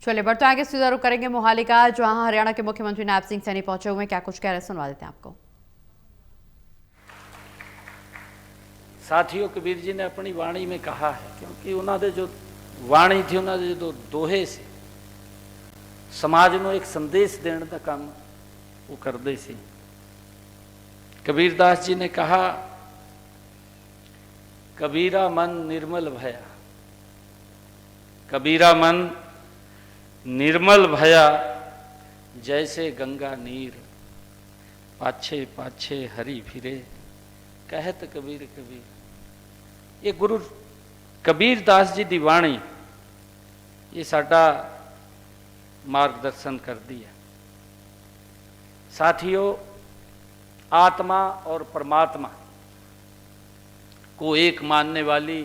चलिए बढ़ते आगे, सीधा रुख करेंगे मोहाली का, जहां हरियाणा के मुख्यमंत्री नायब सिंह सैनी पहुंचे हुए हैं। क्या कुछ कह रहे हैं, सुनवा देते हैं आपको। साथियों, कबीर जी ने अपनी वाणी में कहा है, क्योंकि उन्होंने जो वाणी थी, उन्होंने जो दोहे से समाज को एक संदेश देने का काम वो करते सी। कबीरदास जी ने कहा, कबीरा मन निर्मल भया, कबीरा मन निर्मल भया, जैसे गंगा नीर, पाछे पाछे हरि फिरे, कहत कबीर कबीर। ये गुरु कबीरदास जी की वाणी ये साडा मार्गदर्शन कर दिया। साथियों, आत्मा और परमात्मा को एक मानने वाली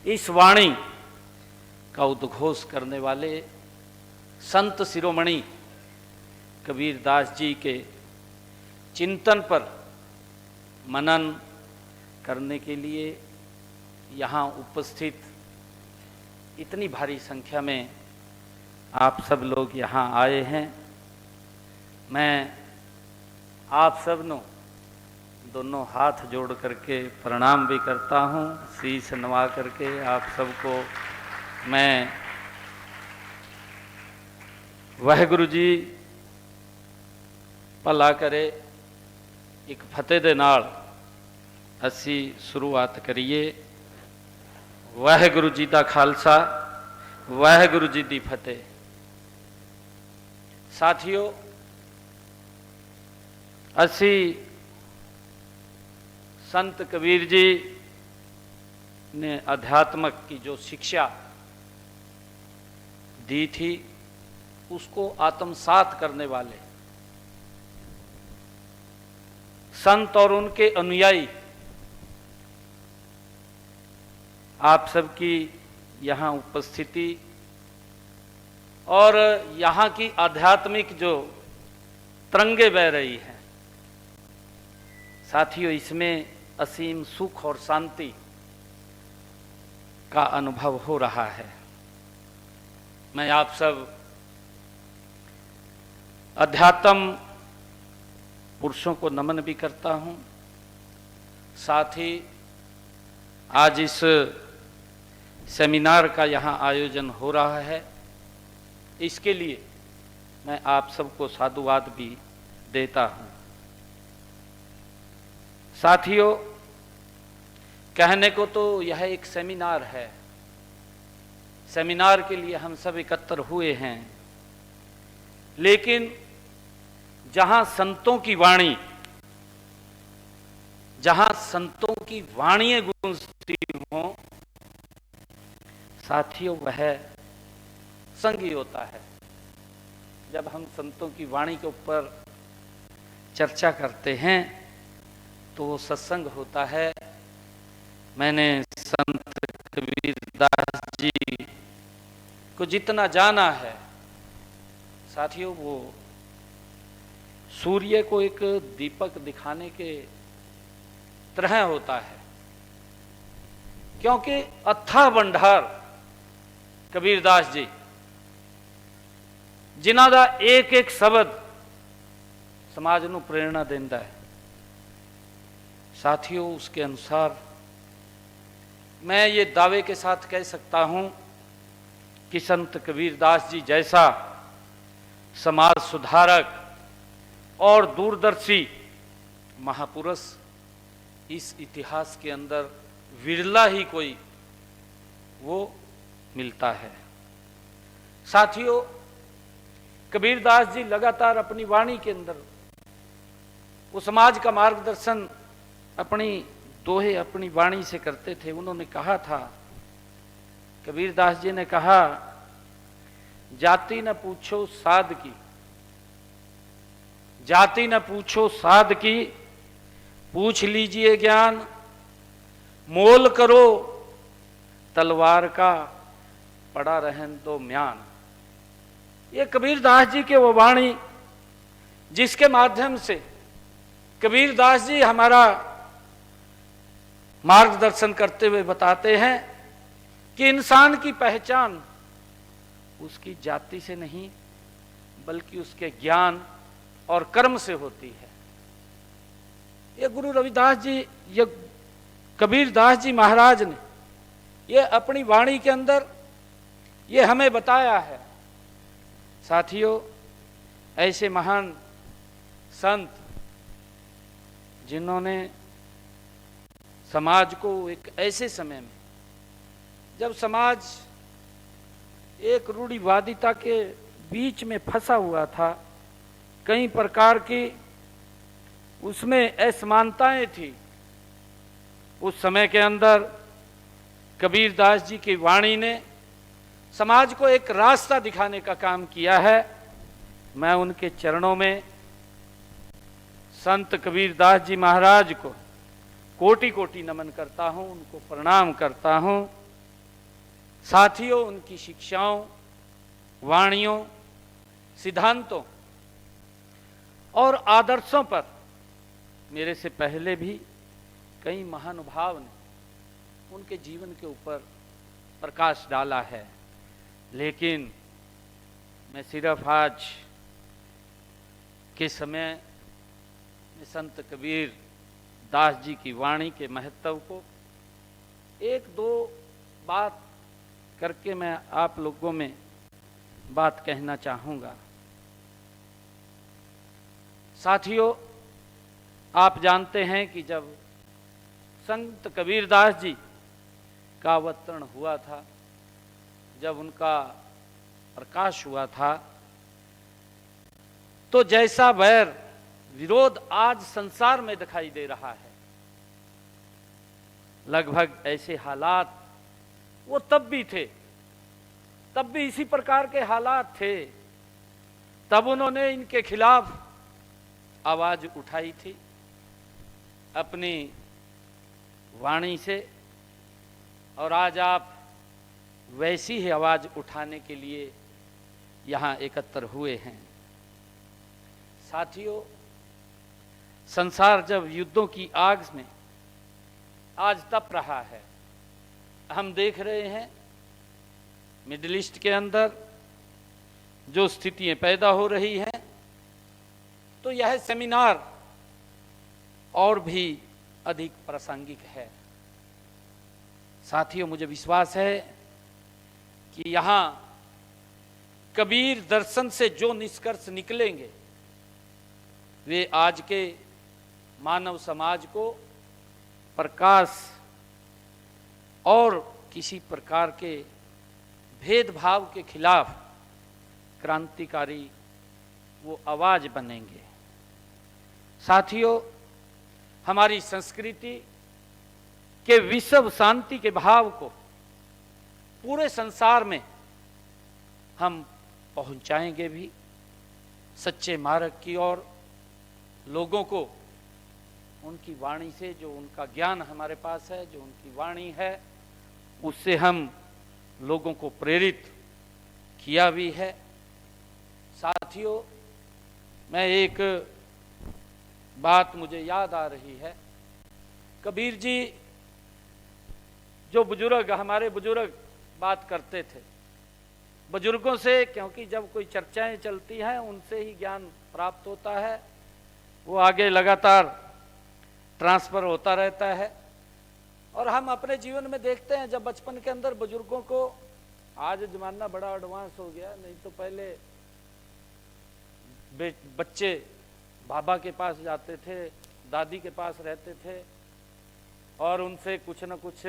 इस वाणी का उद्घोष करने वाले संत शिरोमणि कबीरदास जी के चिंतन पर मनन करने के लिए यहाँ उपस्थित इतनी भारी संख्या में आप सब लोग यहाँ आए हैं। मैं आप सब नो दोनों हाथ जोड़ करके प्रणाम भी करता हूँ, शीश नवा करके आप सबको मैं वाहिगुरु जी भला करे एक फतेह दे नाल असी शुरुआत करिए। वाहिगुरु जी का खालसा, वाहिगुरु जी की फतेह। साथियों, असी संत कबीर जी ने अध्यात्मक की जो शिक्षा दी थी, उसको आत्मसात करने वाले संत और उनके अनुयायी आप सबकी यहाँ उपस्थिति और यहाँ की आध्यात्मिक जो तरंगे बह रही हैं, साथियों, इसमें असीम सुख और शांति का अनुभव हो रहा है। मैं आप सब अध्यात्म पुरुषों को नमन भी करता हूँ। साथ ही आज इस सेमिनार का यहाँ आयोजन हो रहा है, इसके लिए मैं आप सबको साधुवाद भी देता हूँ। साथियों, कहने को तो यह एक सेमिनार है, सेमिनार के लिए हम सब एकत्र हुए हैं, लेकिन जहां संतों की वाणी, जहां संतों की वाणियां गूंजती हों, साथियों, वह संग ही होता है। जब हम संतों की वाणी के ऊपर चर्चा करते हैं तो वो सत्संग होता है। मैंने संत कबीरदास जी को जितना जाना है, साथियों, वो सूर्य को एक दीपक दिखाने के तरह होता है, क्योंकि अथाह भंडार कबीरदास जी, जिन्हां दा एक एक शब्द समाज को प्रेरणा देता है। साथियों, उसके अनुसार मैं ये दावे के साथ कह सकता हूं कि संत कबीरदास जी जैसा समाज सुधारक और दूरदर्शी महापुरुष इस इतिहास के अंदर विरला ही कोई वो मिलता है। साथियों, कबीरदास जी लगातार अपनी वाणी के अंदर वो समाज का मार्गदर्शन अपनी दोहे, अपनी वाणी से करते थे। उन्होंने कहा था, कबीरदास जी ने कहा, जाति न पूछो साध की, जाति न पूछो साध की, पूछ लीजिए ज्ञान, मोल करो तलवार का, पड़ा रहन दो म्यान। ये कबीरदास जी के वो वाणी, जिसके माध्यम से कबीरदास जी हमारा मार्गदर्शन करते हुए बताते हैं कि इंसान की पहचान उसकी जाति से नहीं बल्कि उसके ज्ञान और कर्म से होती है। ये गुरु रविदास जी, ये कबीरदास जी महाराज ने ये अपनी वाणी के अंदर ये हमें बताया है। साथियों, ऐसे महान संत जिन्होंने समाज को एक ऐसे समय में जब समाज एक रूढ़िवादिता के बीच में फंसा हुआ था, कई प्रकार की उसमें असमानताएं थी, उस समय के अंदर कबीरदास जी की वाणी ने समाज को एक रास्ता दिखाने का काम किया है। मैं उनके चरणों में संत कबीरदास जी महाराज को कोटि कोटि नमन करता हूं, उनको प्रणाम करता हूं। साथियों, उनकी शिक्षाओं, वाणियों, सिद्धांतों और आदर्शों पर मेरे से पहले भी कई महानुभाव ने उनके जीवन के ऊपर प्रकाश डाला है, लेकिन मैं सिर्फ आज के समय में संत कबीर दास जी की वाणी के महत्व को एक दो बात करके मैं आप लोगों में बात कहना चाहूंगा। साथियों, आप जानते हैं कि जब संत कबीरदास जी का अवतरण हुआ था, जब उनका प्रकाश हुआ था, तो जैसा वैर विरोध आज संसार में दिखाई दे रहा है, लगभग ऐसे हालात वो तब भी थे, तब भी इसी प्रकार के हालात थे। तब उन्होंने इनके खिलाफ आवाज उठाई थी अपनी वाणी से, और आज आप वैसी ही आवाज उठाने के लिए यहां एकत्र हुए हैं। साथियों, संसार जब युद्धों की आग में आज तप रहा है, हम देख रहे हैं मिडिल ईस्ट के अंदर जो स्थितियां पैदा हो रही हैं, तो यह सेमिनार और भी अधिक प्रासंगिक है। साथियों, मुझे विश्वास है कि यहां कबीर दर्शन से जो निष्कर्ष निकलेंगे वे आज के मानव समाज को प्रकाश और किसी प्रकार के भेदभाव के खिलाफ क्रांतिकारी वो आवाज बनेंगे। साथियों, हमारी संस्कृति के विश्व शांति के भाव को पूरे संसार में हम पहुंचाएंगे भी, सच्चे मार्ग की ओर लोगों को उनकी वाणी से, जो उनका ज्ञान हमारे पास है, जो उनकी वाणी है, उससे हम लोगों को प्रेरित किया भी है। साथियों, मैं एक बात मुझे याद आ रही है। कबीर जी, जो बुजुर्ग, हमारे बुजुर्ग बात करते थे, बुजुर्गों से, क्योंकि जब कोई चर्चाएं चलती हैं उनसे ही ज्ञान प्राप्त होता है, वो आगे लगातार ट्रांसफर होता रहता है। और हम अपने जीवन में देखते हैं, जब बचपन के अंदर बुजुर्गों को, आज जमाना बड़ा एडवांस हो गया, नहीं तो पहले बच्चे बाबा के पास जाते थे, दादी के पास रहते थे और उनसे कुछ न कुछ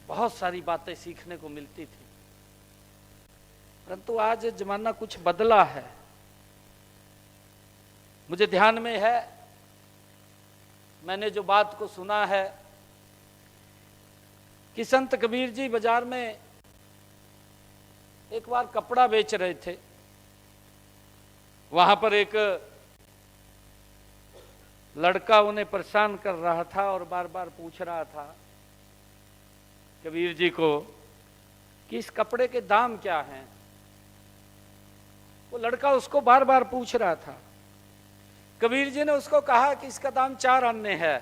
बहुत सारी बातें सीखने को मिलती थी। परंतु आज जमाना कुछ बदला है। मुझे ध्यान में है, मैंने जो बात को सुना है कि संत कबीर जी बाजार में एक बार कपड़ा बेच रहे थे। वहां पर एक लड़का उन्हें परेशान कर रहा था और बार बार पूछ रहा था कबीर जी को कि इस कपड़े के दाम क्या हैं। वो लड़का उसको बार बार पूछ रहा था। कबीर जी ने उसको कहा कि इसका दाम 4 अन्ने है।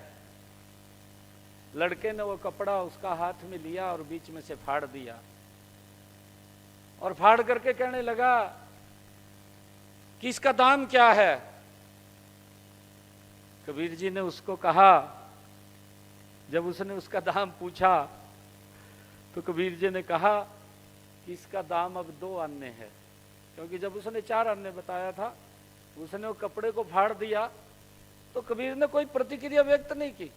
लड़के ने वो कपड़ा उसका हाथ में लिया और बीच में से फाड़ दिया और फाड़ करके कहने लगा कि इसका दाम क्या है। कबीर जी ने उसको कहा, जब उसने उसका दाम पूछा तो कबीर जी ने कहा कि इसका दाम अब 2 अन्य है, क्योंकि जब उसने 4 अन्य बताया था, उसने वो कपड़े को फाड़ दिया तो कबीर ने कोई प्रतिक्रिया व्यक्त नहीं की।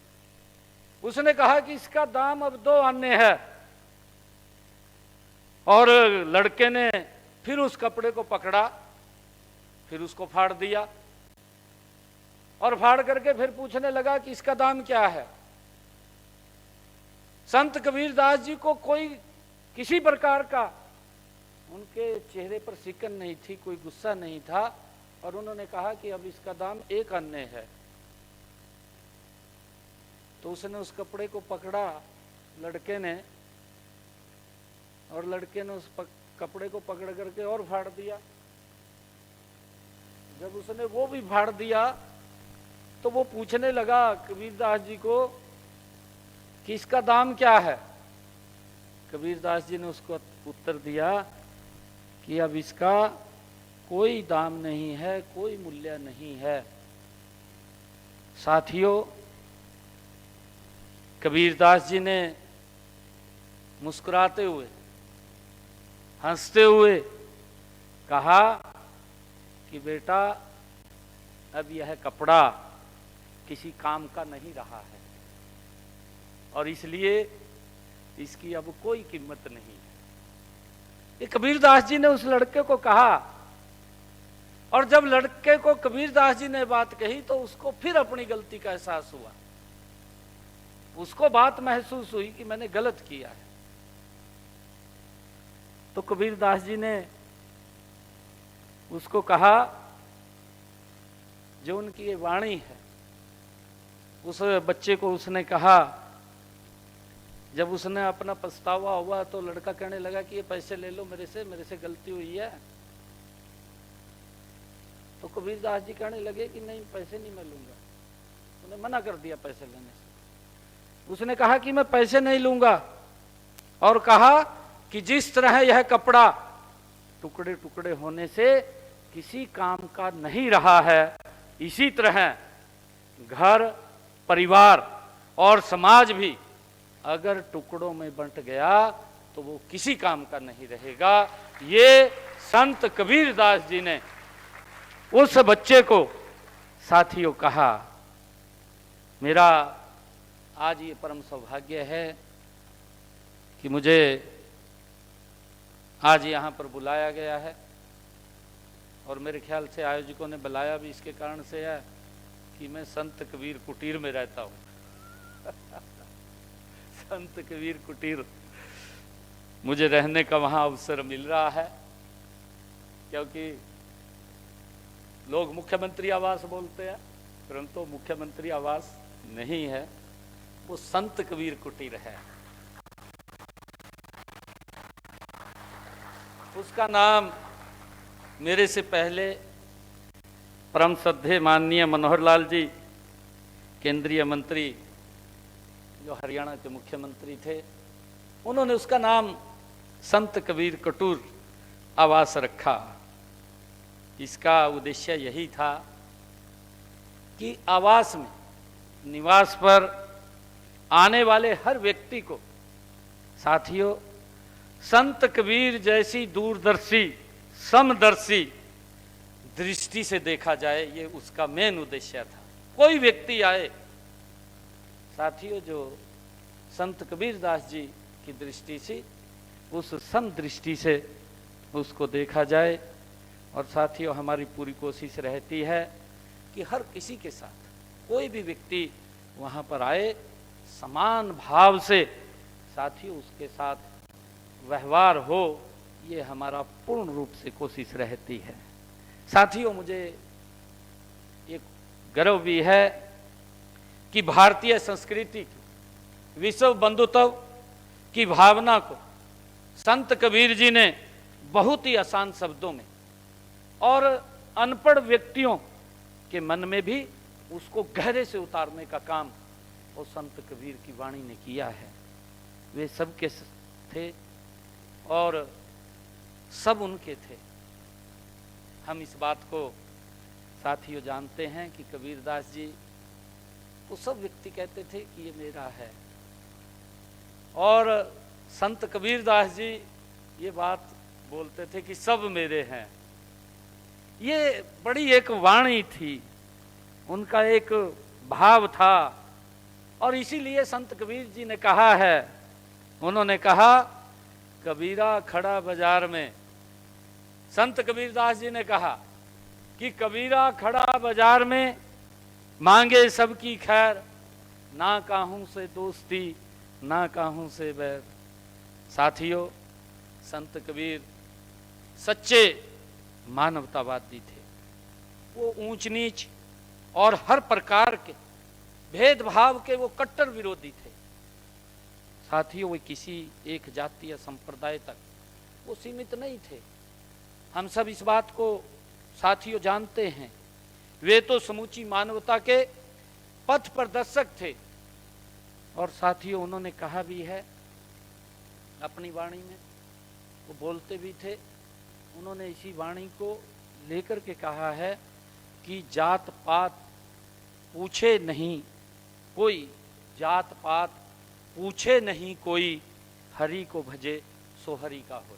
उसने कहा कि इसका दाम अब 2 अन्य है, और लड़के ने फिर उस कपड़े को पकड़ा, फिर उसको फाड़ दिया और फाड़ करके फिर पूछने लगा कि इसका दाम क्या है। संत कबीरदास जी को कोई किसी प्रकार का उनके चेहरे पर सिकन नहीं थी, कोई गुस्सा नहीं था, और उन्होंने कहा कि अब इसका दाम 1 अन्य है। तो उसने उस कपड़े को पकड़ा लड़के ने, और लड़के ने उस कपड़े को पकड़ करके और फाड़ दिया। जब उसने वो भी फाड़ दिया तो वो पूछने लगा कबीरदास जी को कि इसका दाम क्या है। कबीरदास जी ने उसको उत्तर दिया कि अब इसका कोई दाम नहीं है, कोई मूल्य नहीं है। साथियों, कबीरदास जी ने मुस्कुराते हुए, हंसते हुए कहा कि बेटा, अब यह कपड़ा किसी काम का नहीं रहा है, और इसलिए इसकी अब कोई कीमत नहीं है। ये कबीरदास जी ने उस लड़के को कहा, और जब लड़के को कबीरदास जी ने बात कही तो उसको फिर अपनी गलती का एहसास हुआ। उसको बात महसूस हुई कि मैंने गलत किया है। तो कबीरदास जी ने उसको कहा, जो उनकी ये वाणी है, उस बच्चे को उसने कहा, जब उसने अपना पछतावा हुआ तो लड़का कहने लगा कि ये पैसे ले लो मेरे से गलती हुई है। तो कबीरदास जी कहने लगे कि नहीं, पैसे नहीं मैं लूंगा। उन्हें मना कर दिया पैसे लेने से। उसने कहा कि मैं पैसे नहीं लूंगा, और कहा कि जिस तरह यह कपड़ा टुकड़े टुकड़े होने से किसी काम का नहीं रहा है, इसी तरह घर, परिवार और समाज भी अगर टुकड़ों में बंट गया तो वो किसी काम का नहीं रहेगा। ये संत कबीरदास जी ने उस बच्चे को साथियों कहा। मेरा आज ये परम सौभाग्य है कि मुझे आज यहाँ पर बुलाया गया है, और मेरे ख्याल से आयोजकों ने बुलाया भी इसके कारण से है कि मैं संत कबीर कुटीर में रहता हूँ। संत कबीर कुटीर मुझे रहने का वहां अवसर मिल रहा है, क्योंकि लोग मुख्यमंत्री आवास बोलते हैं, परंतु मुख्यमंत्री आवास नहीं है, वो संत कबीर कुटीर है। उसका नाम मेरे से पहले परम श्रद्धेय माननीय मनोहर लाल जी, केंद्रीय मंत्री जो हरियाणा के मुख्यमंत्री थे, उन्होंने उसका नाम संत कबीर कुटीर आवास रखा। इसका उद्देश्य यही था कि आवास में, निवास पर आने वाले हर व्यक्ति को साथियों संत कबीर जैसी दूरदर्शी, समदर्शी दृष्टि से देखा जाए। ये उसका मेन उद्देश्य था। कोई व्यक्ति आए साथियों, जो संत कबीरदास जी की दृष्टि से, उस समदृष्टि से उसको देखा जाए। और साथियों, हमारी पूरी कोशिश रहती है कि हर किसी के साथ कोई भी व्यक्ति वहाँ पर आए, समान भाव से साथियों उसके साथ व्यवहार हो, ये हमारा पूर्ण रूप से कोशिश रहती है। साथियों, मुझे एक गर्व भी है कि भारतीय संस्कृति की, विश्व बंधुत्व की भावना को संत कबीर जी ने बहुत ही आसान शब्दों में और अनपढ़ व्यक्तियों के मन में भी उसको गहरे से उतारने का काम वो संत कबीर की वाणी ने किया है। वे सबके थे और सब उनके थे। हम इस बात को साथियों जानते हैं कि कबीरदास जी वो सब व्यक्ति कहते थे कि ये मेरा है, और संत कबीरदास जी ये बात बोलते थे कि सब मेरे हैं। ये बड़ी एक वाणी थी, उनका एक भाव था। और इसीलिए संत कबीर जी ने कहा है, उन्होंने कहा कबीरा खड़ा बाजार में, संत कबीरदास जी ने कहा कि कबीरा खड़ा बाजार में मांगे सबकी खैर, ना काहू से दोस्ती ना काहू से बैर। साथियों, संत कबीर सच्चे मानवतावादी थे। वो ऊंच नीच और हर प्रकार के भेदभाव के वो कट्टर विरोधी थे। साथियों, वे किसी एक जाति या संप्रदाय तक वो सीमित नहीं थे। हम सब इस बात को साथियों जानते हैं। वे तो समूची मानवता के पथ प्रदर्शक थे। और साथियों, उन्होंने कहा भी है अपनी वाणी में, वो बोलते भी थे। उन्होंने इसी वाणी को लेकर के कहा है कि जात पात पूछे नहीं कोई, जात पात पूछे नहीं कोई, हरि को भजे सो हरि का हो।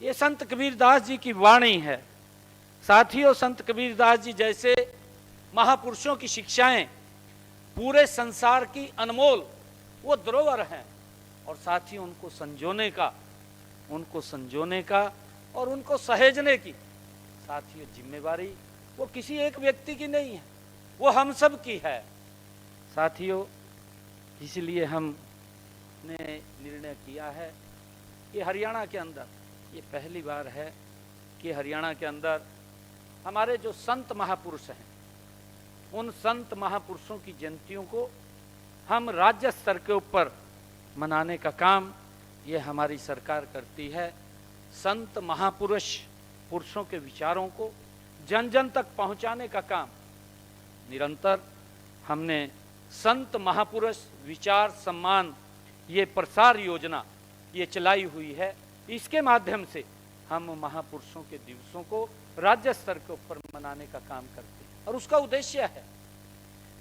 ये संत कबीरदास जी की वाणी है। साथियों, संत कबीरदास जी जैसे महापुरुषों की शिक्षाएं पूरे संसार की अनमोल वो धरोहर हैं। और साथियों, उनको संजोने का और उनको सहेजने की साथियों जिम्मेवारी वो किसी एक व्यक्ति की नहीं है, वो हम सब की है। साथियों, इसलिए हमने निर्णय किया है कि हरियाणा के अंदर ये पहली बार है कि हरियाणा के अंदर हमारे जो संत महापुरुष हैं, उन संत महापुरुषों की जयंतियों को हम राज्य स्तर के ऊपर मनाने का काम ये हमारी सरकार करती है। संत पुरुषों के विचारों को जन जन तक पहुंचाने का काम निरंतर हमने संत महापुरुष विचार सम्मान ये प्रसार योजना ये चलाई हुई है। इसके माध्यम से हम महापुरुषों के दिवसों को राज्य स्तर के ऊपर मनाने का काम करते हैं। और उसका उद्देश्य है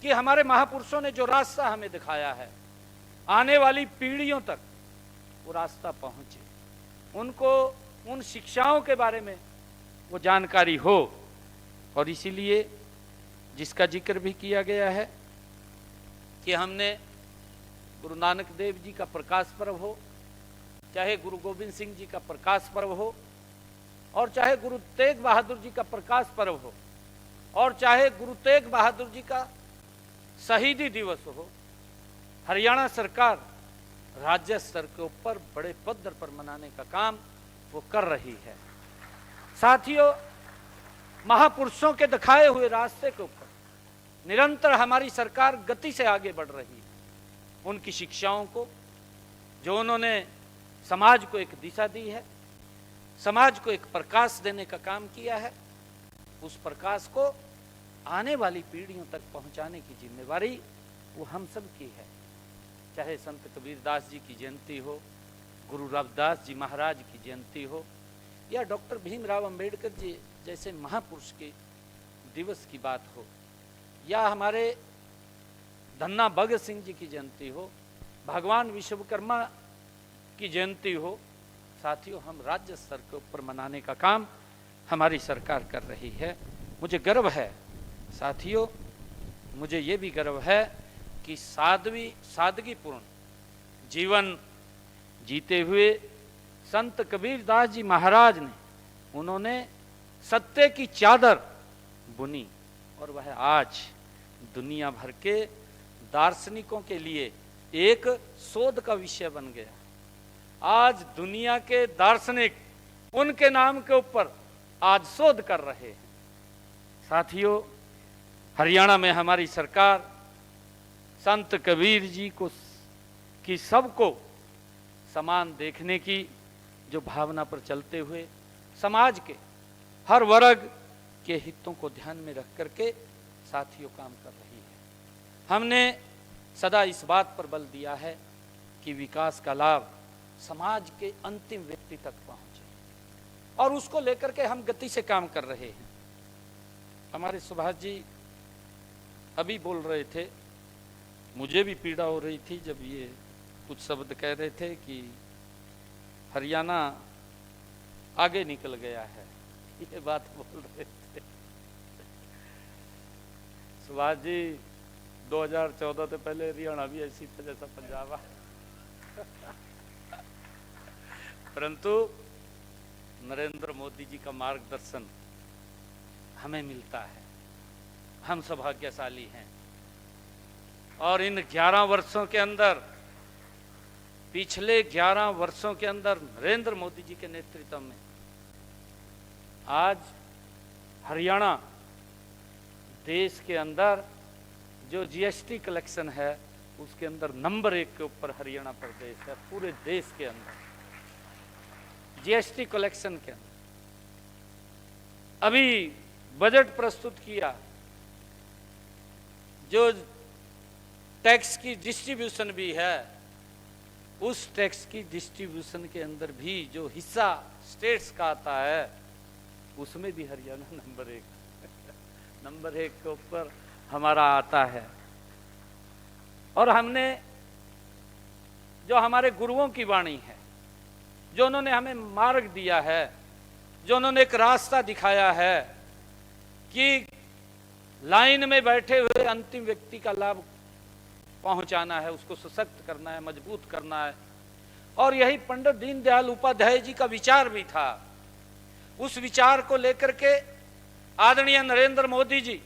कि हमारे महापुरुषों ने जो रास्ता हमें दिखाया है, आने वाली पीढ़ियों तक वो रास्ता पहुंचे, उनको उन शिक्षाओं के बारे में वो जानकारी हो। और इसीलिए जिसका जिक्र भी किया गया है कि हमने गुरु नानक देव जी का प्रकाश पर्व हो, चाहे गुरु गोविंद सिंह जी का प्रकाश पर्व हो, और चाहे गुरु तेग बहादुर जी का प्रकाश पर्व हो, और चाहे गुरु तेग बहादुर जी का शहीदी दिवस हो, हरियाणा सरकार राज्य स्तर के ऊपर बड़े पद्धर पर मनाने का काम वो कर रही है। साथियों, महापुरुषों के दिखाए हुए रास्ते के ऊपर निरंतर हमारी सरकार गति से आगे बढ़ रही है। उनकी शिक्षाओं को, जो उन्होंने समाज को एक दिशा दी है, समाज को एक प्रकाश देने का काम किया है, उस प्रकाश को आने वाली पीढ़ियों तक पहुंचाने की जिम्मेवारी वो हम सब की है। चाहे संत कबीरदास जी की जयंती हो, गुरु रविदास जी महाराज की जयंती हो, या डॉक्टर भीमराव अंबेडकर जी जैसे महापुरुष के दिवस की बात हो, या हमारे धन्ना भगत सिंह जी की जयंती हो, भगवान विश्वकर्मा की जयंती हो। साथियों, हम राज्य स्तर के ऊपर मनाने का काम हमारी सरकार कर रही है। मुझे गर्व है साथियों, मुझे ये भी गर्व है कि सादगीपूर्ण जीवन जीते हुए संत कबीरदास जी महाराज ने, उन्होंने सत्य की चादर बुनी, और वह आज दुनिया भर के दार्शनिकों के लिए एक शोध का विषय बन गया। आज दुनिया के दार्शनिक उनके नाम के ऊपर आज शोध कर रहे हैं। साथियों, हरियाणा में हमारी सरकार संत कबीर जी को की सबको समान देखने की जो भावना पर चलते हुए समाज के हर वर्ग के हितों को ध्यान में रख करके साथियों काम कर रही है। हमने सदा इस बात पर बल दिया है कि विकास का लाभ समाज के अंतिम व्यक्ति तक पहुंचे। और उसको लेकर के हम गति से काम कर रहे हैं। हमारे सुभाष जी अभी बोल रहे थे, मुझे भी पीड़ा हो रही थी जब ये कुछ शब्द कह रहे थे कि हरियाणा आगे निकल गया है, ये बात बोल रहे थे। सुभाष जी 2014 से पहले हरियाणा भी ऐसी था जैसा पंजाब। परंतु नरेंद्र मोदी जी का मार्गदर्शन हमें मिलता है, हम सौभाग्यशाली हैं। और इन 11 वर्षों के अंदर, पिछले 11 वर्षों के अंदर नरेंद्र मोदी जी के नेतृत्व में आज हरियाणा देश के अंदर जो जीएसटी कलेक्शन है उसके अंदर नंबर 1 के ऊपर हरियाणा प्रदेश है। पूरे देश के अंदर जीएसटी कलेक्शन के अंदर अभी बजट प्रस्तुत किया, जो टैक्स की डिस्ट्रीब्यूशन भी है, उस टैक्स की डिस्ट्रीब्यूशन के अंदर भी जो हिस्सा स्टेट्स का आता है उसमें भी हरियाणा नंबर 1 के ऊपर हमारा आता है। और हमने जो हमारे गुरुओं की वाणी है, जो उन्होंने हमें मार्ग दिया है, जो उन्होंने एक रास्ता दिखाया है कि लाइन में बैठे हुए अंतिम व्यक्ति का लाभ पहुंचाना है, उसको सशक्त करना है, मजबूत करना है। और यही पंडित दीनदयाल उपाध्याय जी का विचार भी था। उस विचार को लेकर के आदरणीय नरेंद्र मोदी जी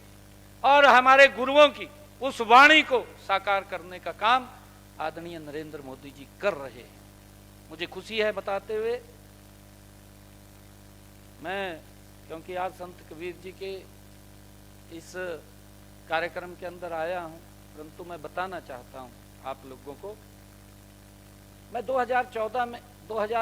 और हमारे गुरुओं की उस वाणी को साकार करने का काम आदरणीय नरेंद्र मोदी जी कर रहे हैं। मुझे खुशी है बताते हुए, मैं क्योंकि आज संत कबीर जी के इस कार्यक्रम के अंदर आया हूं, परंतु मैं बताना चाहता हूं आप लोगों को, मैं 2014 में